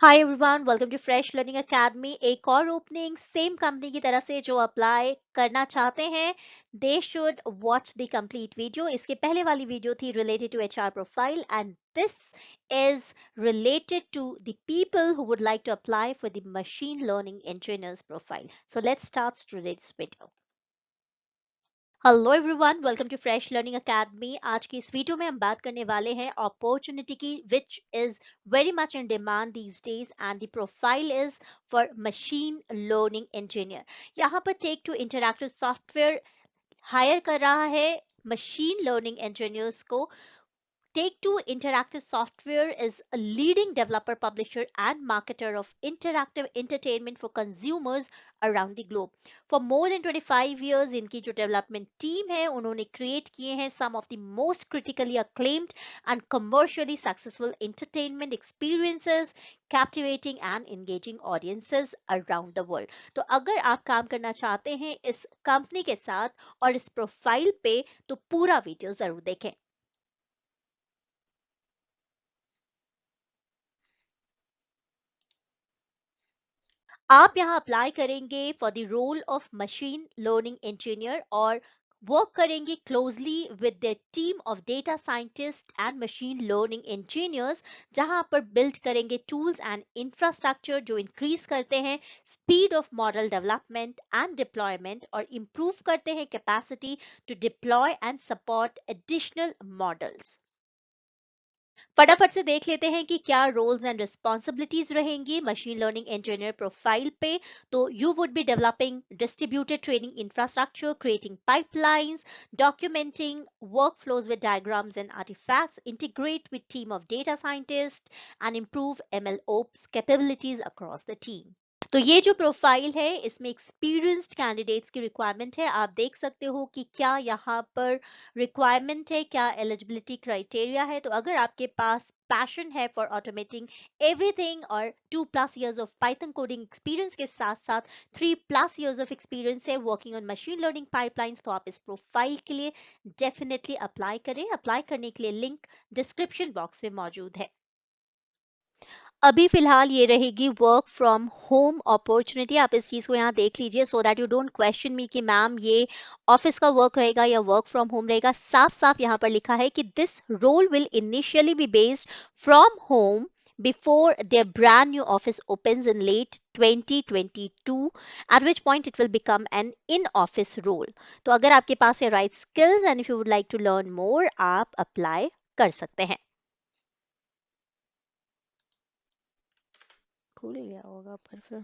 Hi everyone, welcome to fresh learning academy. एक और opening same company की तरफ से जो अप्लाई करना चाहते हैं they should watch the complete video. इसके पहले वाली वीडियो थी related to HR profile and this is related to the people who would like to apply for the machine learning engineers profile. So let's start today's video. Hello everyone, welcome to fresh learning academy. आज की इस video में हम बात करने वाले हैं opportunity की which is very much in demand these days and the profile is for machine learning engineer. यहाँ पर Take Two Interactive Software hire कर रहा है मशीन लर्निंग इंजीनियर्स को। Take-Two Interactive Software is a leading developer, publisher, and marketer of interactive entertainment for consumers around the globe. For more than 25 years, इनकी जो development team है, उन्होंने create किए हैं some of the most critically acclaimed and commercially successful entertainment experiences, captivating and engaging audiences around the world. तो अगर आप काम करना चाहते हैं इस कंपनी के साथ और इस प्रोफाइल पे, तो पूरा वीडियो जरूर देखें। आप यहाँ अप्लाई करेंगे for the role of machine learning engineer और वर्क करेंगे closely with the team of data scientist and machine learning engineers, जहां पर बिल्ड करेंगे टूल्स एंड इंफ्रास्ट्रक्चर जो इंक्रीज करते हैं speed of model development and deployment और इंप्रूव करते हैं capacity to deploy and support additional models. फटाफट से देख लेते हैं कि क्या रोल्स एंड रिस्पॉन्सिबिलिटीज रहेंगी मशीन लर्निंग इंजीनियर प्रोफाइल पे। तो you would be developing distributed training infrastructure, creating pipelines, documenting workflows with diagrams and artifacts, integrate with team of data scientists, and improve MLOps capabilities across the team। तो ये जो profile है इसमें experienced candidates की requirement है। आप देख सकते हो कि क्या यहाँ पर रिक्वायरमेंट है, क्या एलिजिबिलिटी क्राइटेरिया है। तो अगर आपके पास पैशन है फॉर ऑटोमेटिंग एवरीथिंग और 2+ years of Python coding experience के साथ साथ 3+ इयर्स ऑफ एक्सपीरियंस है working on machine learning pipelines, तो आप इस प्रोफाइल के लिए डेफिनेटली अप्लाई करें। अप्लाई करने के लिए लिंक डिस्क्रिप्शन बॉक्स में मौजूद है। अभी फिलहाल ये रहेगी वर्क फ्रॉम होम अपॉर्चुनिटी। आप इस चीज़ को यहाँ देख लीजिए so that you don't question me कि मैम ये ऑफिस का वर्क रहेगा या वर्क फ्रॉम होम रहेगा। साफ साफ यहाँ पर लिखा है कि this role will initially be based from home before their brand new office opens in late 2022, at which point it will become an in-office role. तो अगर आपके पास ये right skills and if you would like to learn more, आप apply कर सकते हैं। खुल गया होगा पर फिर